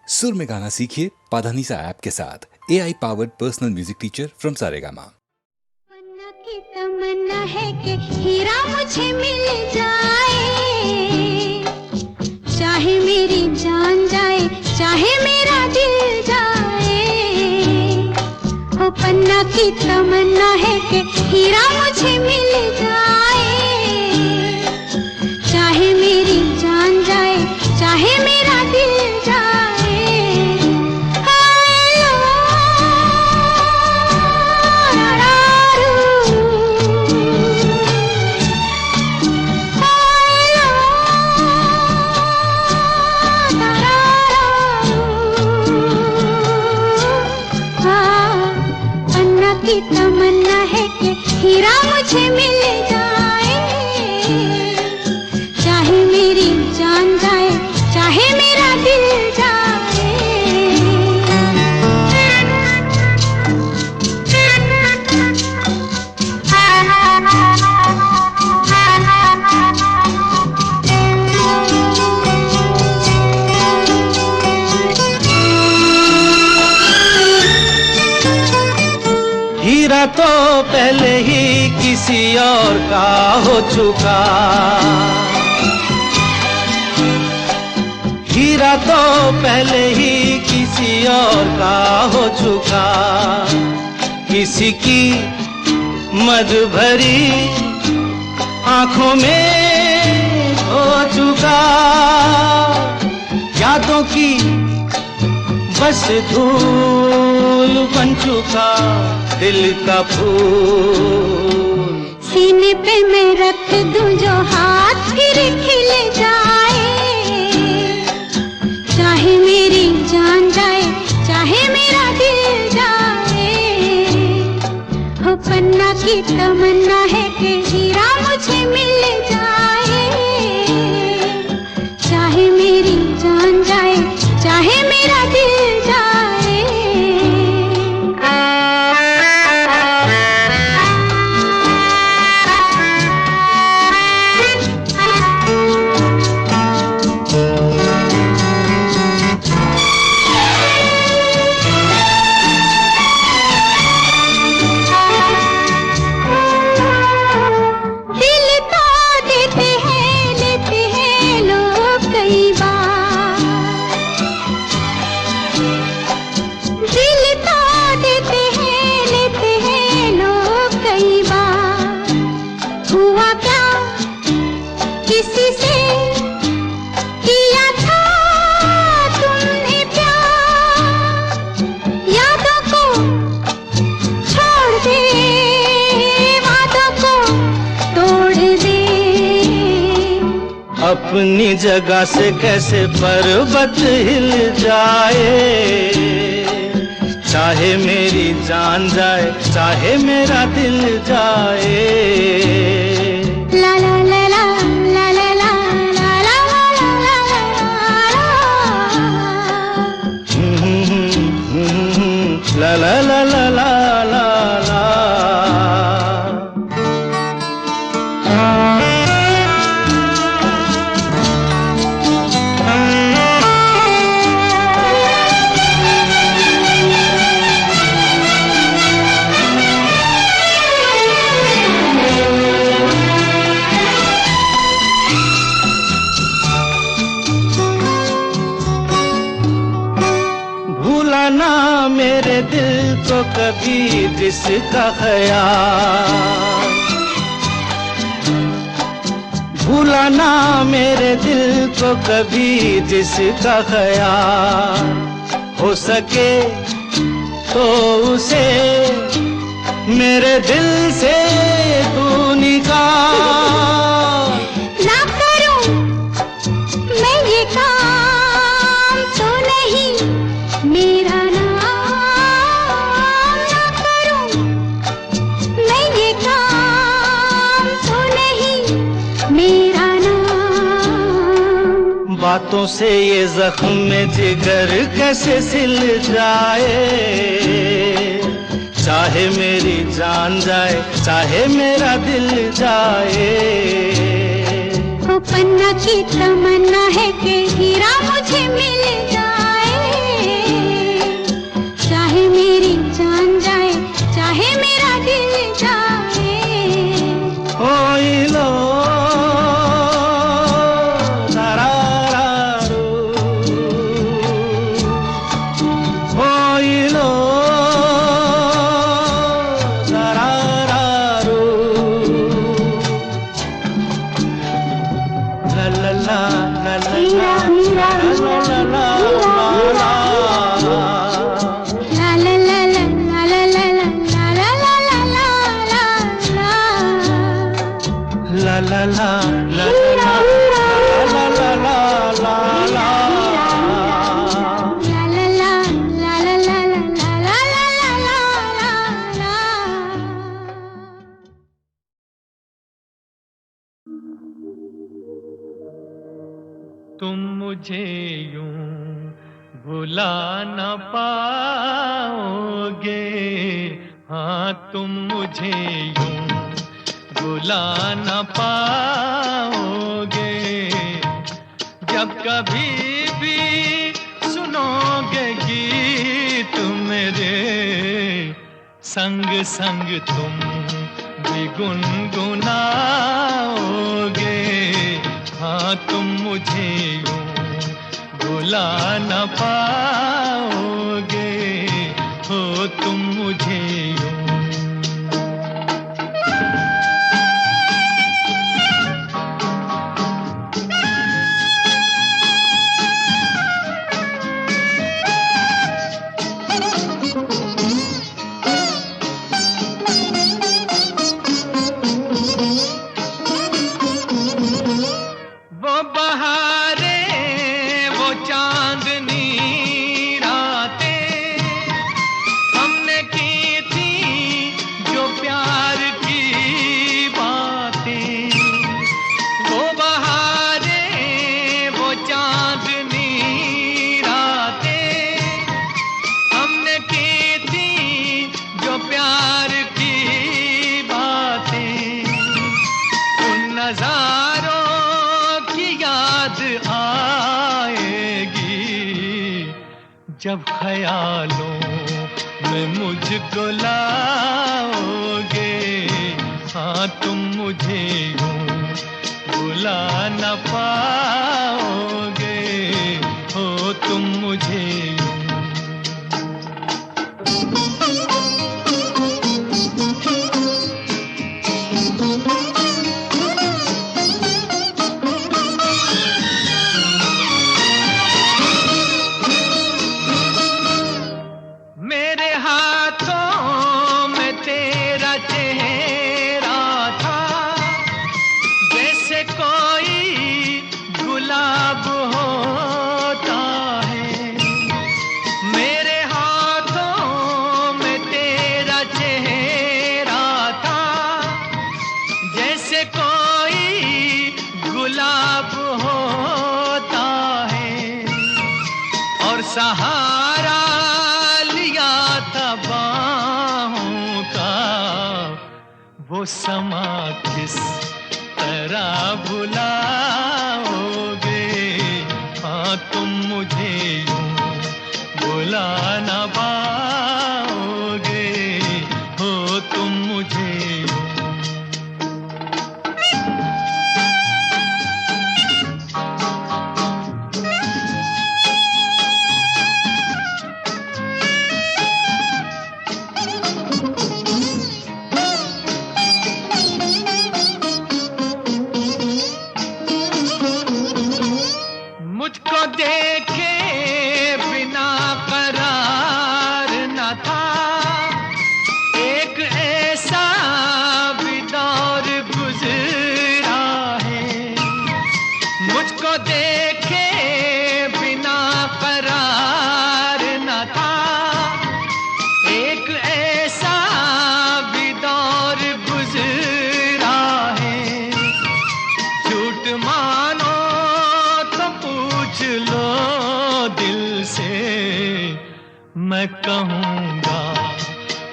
सुर में गाना सीखिए पाधानीसा ऐप के साथ। AI powered personal music teacher from Saregama. Tamanna की तमन्ना है कि हीरा मुझे मिल जाए, चाहे मेरी जान जाए, चाहे मेरा दिल जाए। ओ पन्ना की तमन्ना है कि हीरा मुझे मिल जाए, चाहे मेरी जान जाए, चाहे मेरा दिल जाए। की तमन्ना है कि हीरा मुझे मिल जाए, चाहे मेरी जान जाए, चाहे मेरा दिल जाए। हीरा तो पहले ही किसी और का हो चुका, हीरा तो पहले ही किसी और का हो चुका। किसी की मद भरी आंखों में हो चुका, यादों की बस धूल बन चुका दिल का फूल। सीने पे मैं रख दूं जो हाथ फिर खिल जाए, चाहे मेरी जान जाए, चाहे मेरा दिल जाए। हो पन्ना की तमन्ना है कि हीरा मुझे मिल जाए, चाहे मेरी जान जाए, चाहे मेरा दिल जाए। अपनी जगह से कैसे पर्वत हिल जाए, चाहे मेरी जान जाए, चाहे मेरा दिल जाए। ला ला ला ला ला ला ला ला ला ला ला ला ला ला ला। ना मेरे दिल को कभी जिसका ख्याल, भूला ना मेरे दिल को कभी जिसका ख्याल। हो सके तो उसे मेरे दिल से तू निकाल। ना करूं मैं ये काम तो नहीं मेरा नाम, ना करूं मैं ये काम तो नहीं मेरा नाम। बातों से ये जख्म जिगर कैसे सिल जाए, चाहे मेरी जान जाए, चाहे मेरा दिल जाए। ओ पन्ना की तमन्ना है कि हीरा मुझे मिल जाए, मुझे यूं भुला न पाओगे, हाँ तुम मुझे यूं भुला न पाओगे। जब कभी भी सुनोगे गीत मेरे, संग संग तुम भी गुनगुनाओगे। हाँ तुम मुझे यूं भुला न पाओगे, हो तुम मुझे यूं। जब ख्यालों में मुझको लाओगे, हाँ तुम मुझे यूं भुला न पाओगे, हो तुम मुझे यूं। सहारा लिया था बाहों का, वो समा किस तरह भुलाओगे। हाँ तुम मुझे यूं भुला न पाओगे, हो तुम मुझे यूं। मुझको देखे बिना करार न था, एक ऐसा भी दौर गुजरा है। मुझको देखे बिना करार न था, एक ऐसा भी दौर गुजरा है। झूठ मानो पूछ लो दिल से, मैं कहूँगा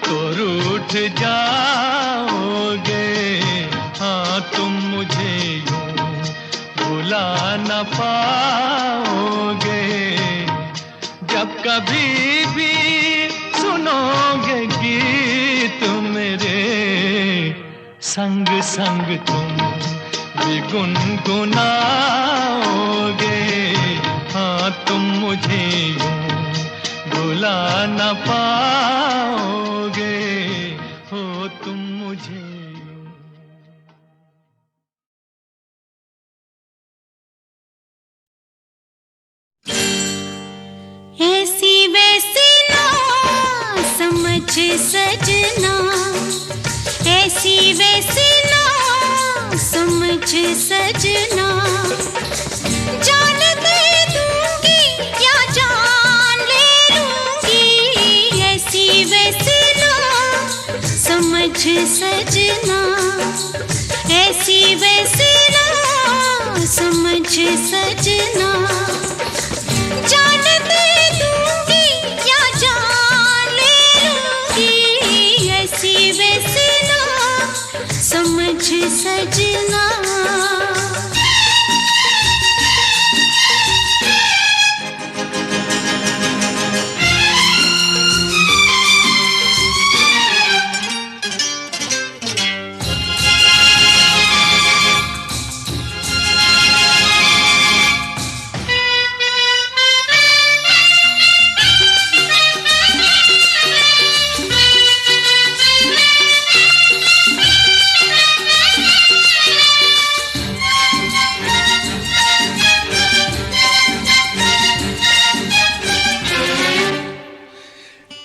तो रूठ जाओगे। हाँ तुम मुझे यूं भुला न पाओगे। जब कभी भी सुनोगे गीत मेरे, संग संग तुम भी गुनगुनाओगे। हाँ तुम मुझे यूं भुला न पाओगे, हो तुम मुझे यूं। ऐसी वैसी ना समझ सजना, ऐसी वैसी ना समझ सजना। जान दे दूंगी या जान ले लूंगी, ऐसी वैसी ना समझ सजना, ऐसी वैसी ना समझ सजना। सजना।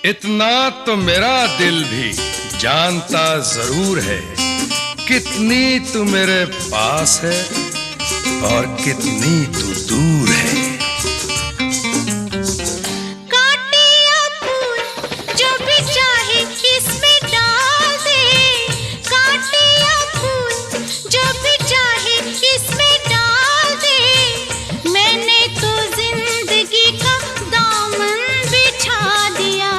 इतना तो मेरा दिल भी जानता जरूर है, कितनी तू मेरे पास है और कितनी तू दूर है। काटे या फूल जो भी चाहे इसमें डाल दे, काटे या फूल जो भी चाहे इसमें डाल दे। मैंने तो जिंदगी का दामन बिछा दिया,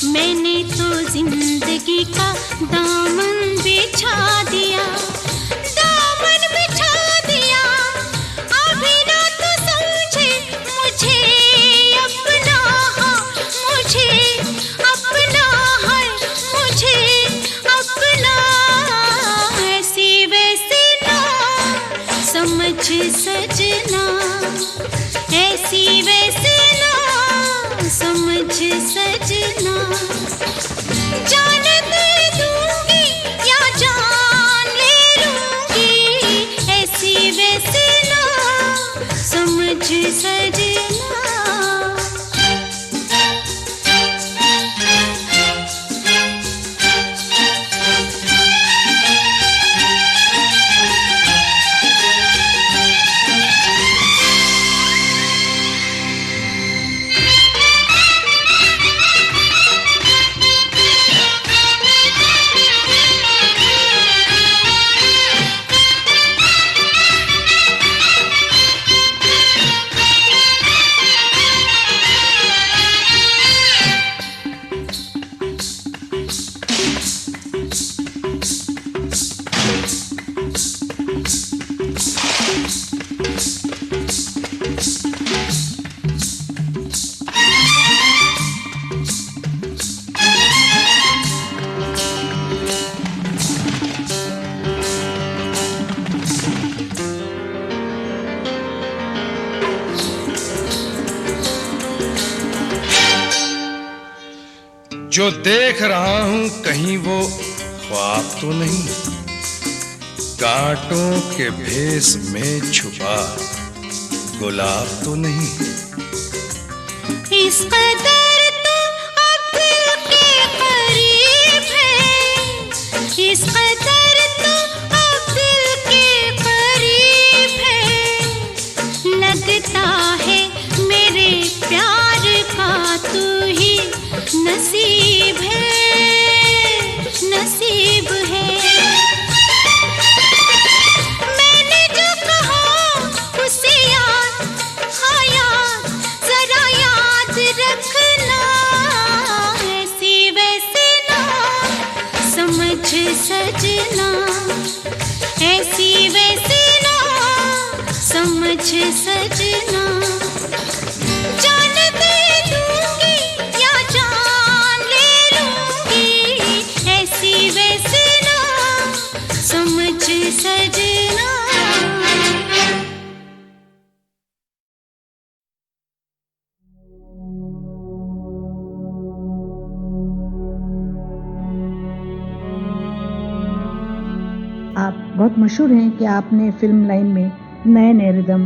मैंने तो जिंदगी का दामन बिछा दिया, दामन बिछा दिया। अभी ना तो समझे मुझे अपना, हाँ मुझे अपना है, मुझे अपना। ऐसी वैसी ना समझ सजना, ऐसी वैसी ना समझ सजना। जान दे दूंगी या जान ले लूंगी, ऐसी वैसी ना समझ सजना। जो देख रहा हूं कहीं वो ख्वाब तो नहीं, कांटों के भेस में छुपा गुलाब तो नहीं। इस कदर तो अब दिल के करीब है, इस कदर तो अब दिल के करीब है। लगता है मेरे प्यार का तू ही नसीब है, नसीब है। मैंने जो कहा उसे याद, हाँ याद, जरा याद रखना। ऐसी वैसी ना समझ सजना, ऐसी वैसी ना समझ सजना। जान दे दूंगी या जान ले लूंगी, ऐसी वैसी ना समझ सजना। आप बहुत मशहूर हैं कि आपने फिल्म लाइन में नए नए रिदम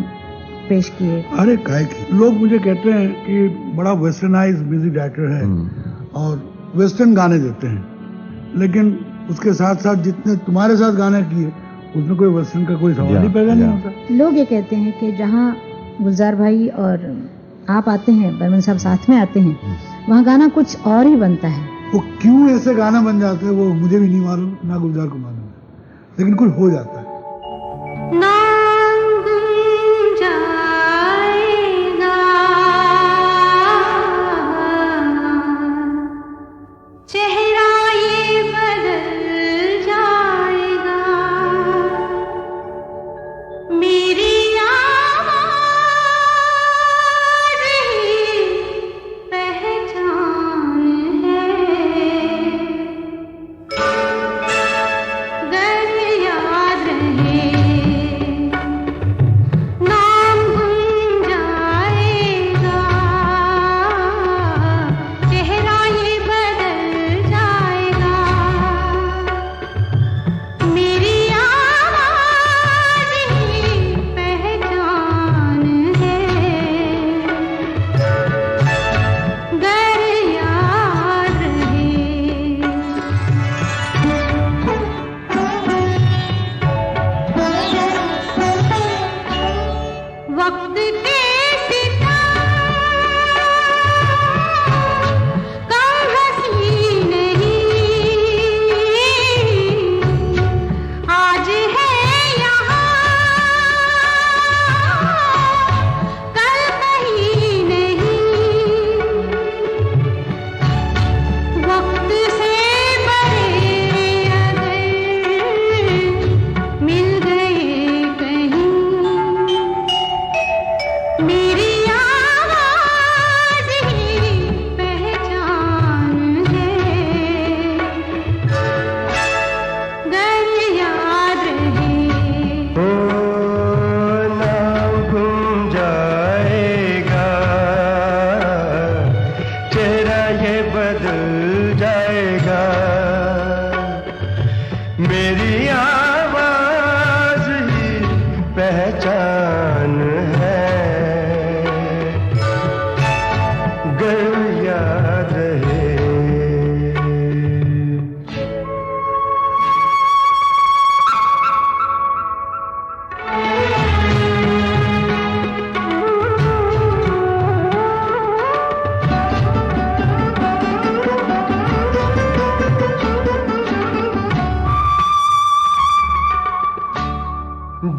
पेश किए। अरे काहे की लोग मुझे कहते हैं कि बड़ा वेस्टर्नाइज म्यूजिक डायरेक्टर है और वेस्टर्न गाने देते हैं, लेकिन उसके साथ साथ जितने तुम्हारे साथ गाने किए उसमें कोई वेस्टर्न का कोई सवाल ही पैदा नहीं होता। लोग ये कहते हैं कि जहाँ गुलजार भाई और आप आते हैं, बर्मन साहब साथ में आते हैं, वहाँ गाना कुछ और ही बनता है। वो क्यों ऐसे गाना बन जाते हैं वो मुझे भी नहीं मालूम, ना गुलजार को मालूम है, लेकिन कुछ हो जाता है। चेहरा ये बदल जाएगा।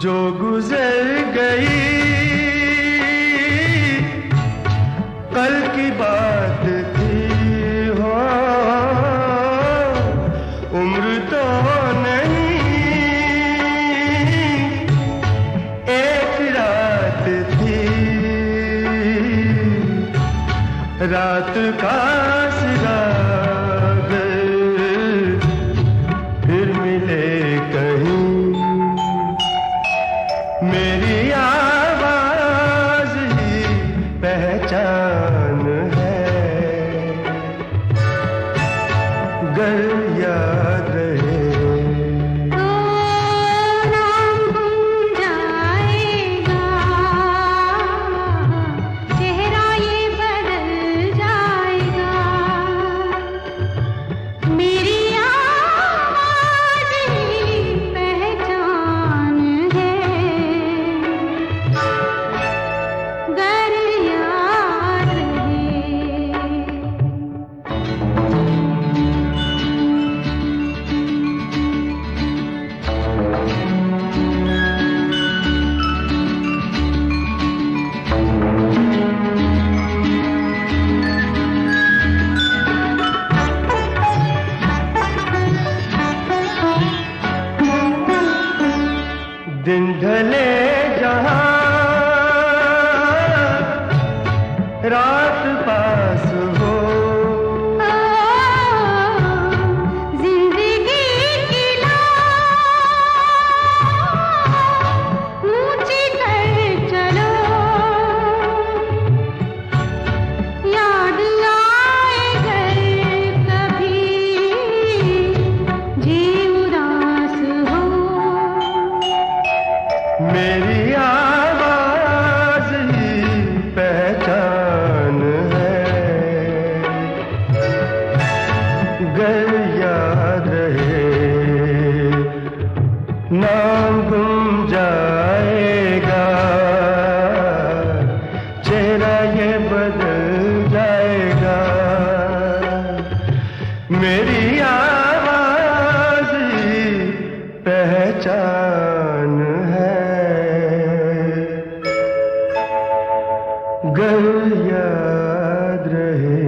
जो गुजर गई कल की बात थी हो, उम्र तो नहीं एक रात थी, रात का सिरा फिर मिले कहीं, मेरी आवाज ही पहचान है, गर याद रहे तो नाम गुम जाएगा, चेहरा ये बदल जाएगा, मेरी आवाज ही पहचान है, गर याद रहे। दिन ढले जहां रात पास हो, जिंदगी की ऊंची कर चलो, याद आए घर कभी जी उदास हो, मेरी आवाज ही पहचान है, गर याद रहे नाम गुम जाएगा, चेहरा ये बदल जाएगा, मेरी आवाज ही पहचान है, गर याद रहे।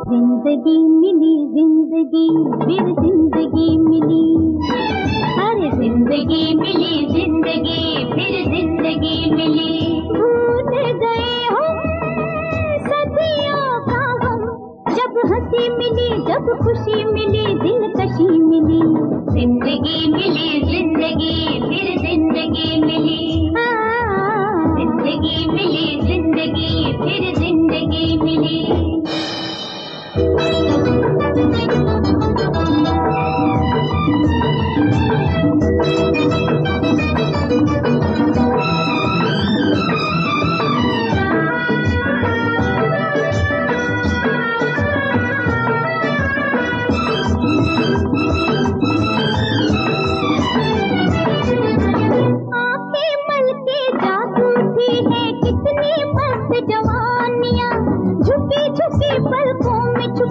जिंदगी मिली जिंदगी फिर जिंदगी मिली, अरे जिंदगी मिली जिंदगी फिर जिंदगी मिली, भूल गए हम सदियों का गम, जब हंसी मिली जब खुशी मिली दिलकशी मिली, जिंदगी मिली जिंदगी फिर जिंदगी मिली, जिंदगी मिली जिंदगी फिर जिंदगी मिली।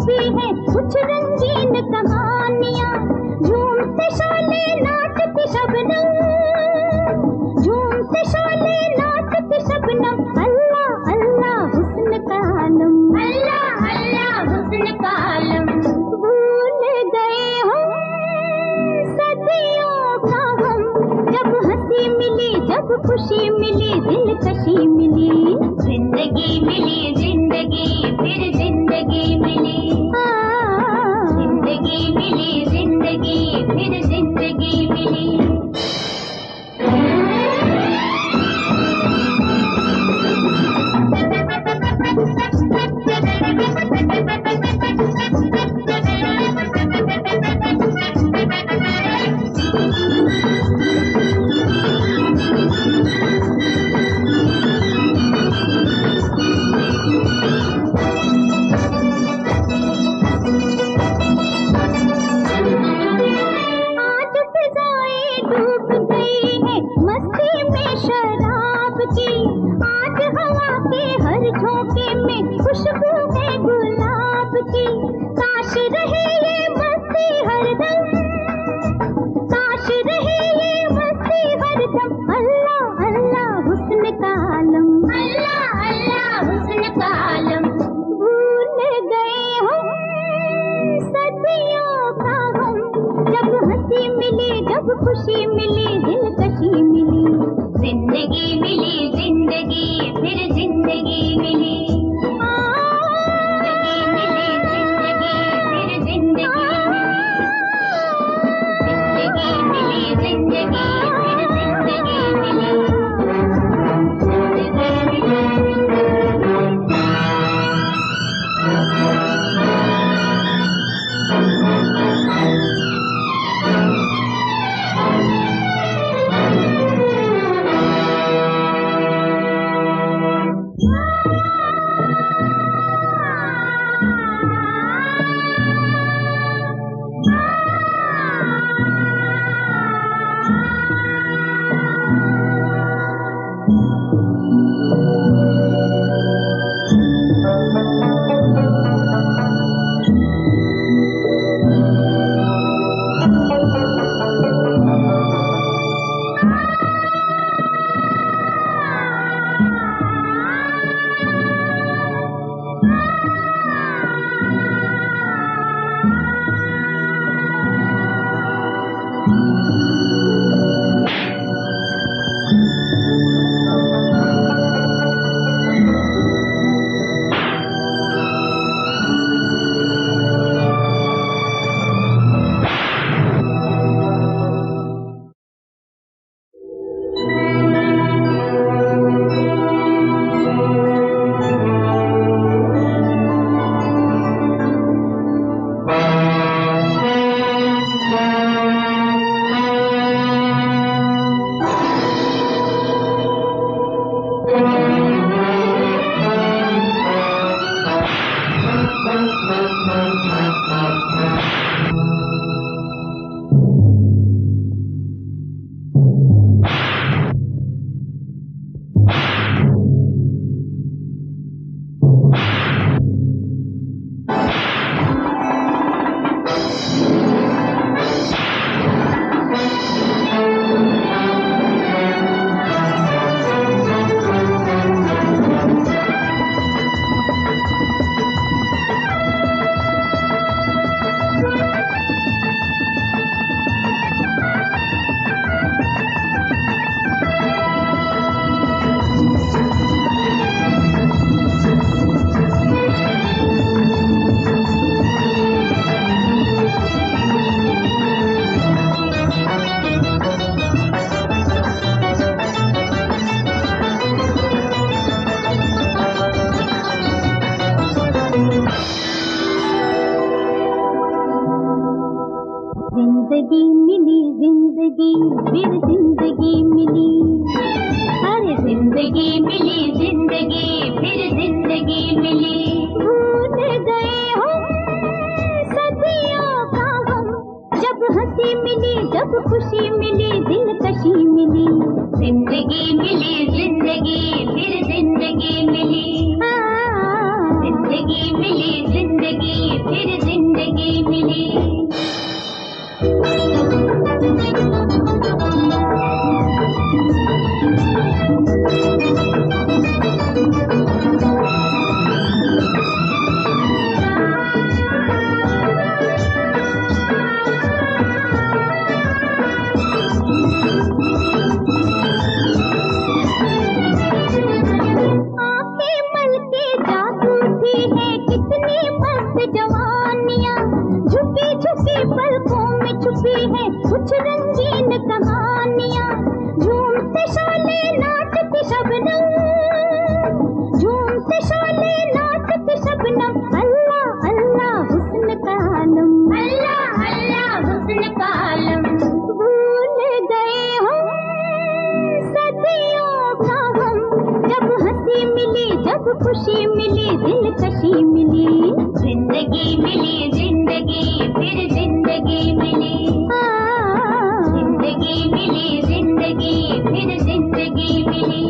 छुपी है कुछ रंगीन कहानियाँ, झूमते शोले नाचते शबनम, झूमते शोले नाचते शबनम, अल्लाह अल्लाह हुस्न का आलम, अल्लाह अल्लाह हुस्न का आलम। भूल गए हम सदियों का हम, जब हंसी मिली जब खुशी मिली दिलकशी मिली, जिंदगी मिली जिंदगी फिर जिंदगी मिली, जिंदगी मिली जिंदगी फिर जिंदगी मिली। खुशी मिली दिलकशी मिली, जिंदगी मिली जिंदगी फिर जिंदगी मिली, जिंदगी मिली जिंदगी फिर जिंदगी मिली, जिंदगी मिली जिंदगी फिर जिंदगी मिली, जिंदगी जवानियाँ, झुकी झुकी पलकों में छुपी है कुछ रंगीन कहानियाँ। झूमते शोले नाचते शबनम, झूमते शोले नाचते शबनम, अल्लाह अल्लाह हुस्न का आलम, अल्लाह अल्लाह हुस्न का आलम। भूल गए हम सदियों का हम, जब हंसी मिली जब खुशी मिली दिलकशी मिली, जिंदगी मिली जिंदगी फिर जिंदगी मिली, जिंदगी मिली जिंदगी फिर जिंदगी मिली।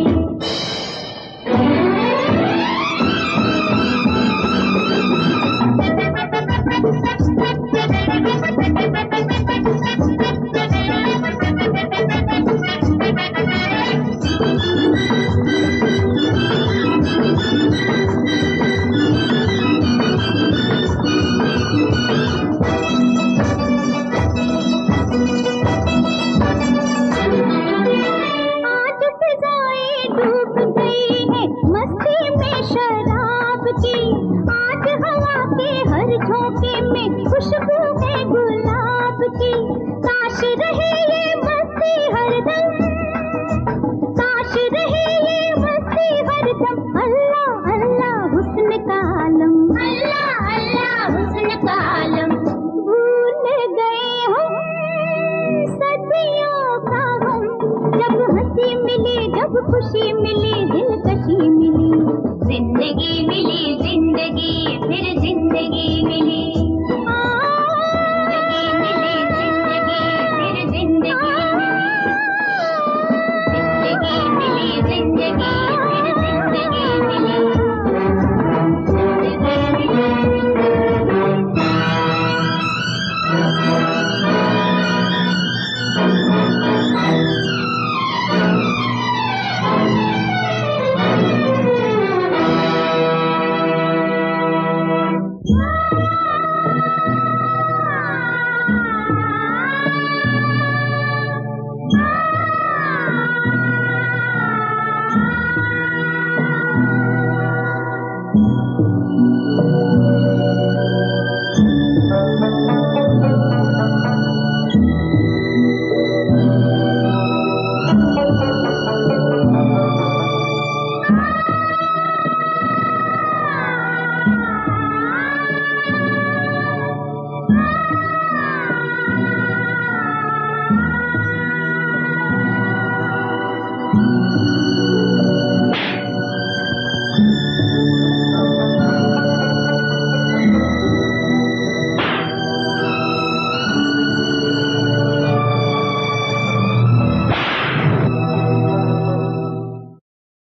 आज हवा के हर झोंके में खुशबू है गुलाब की।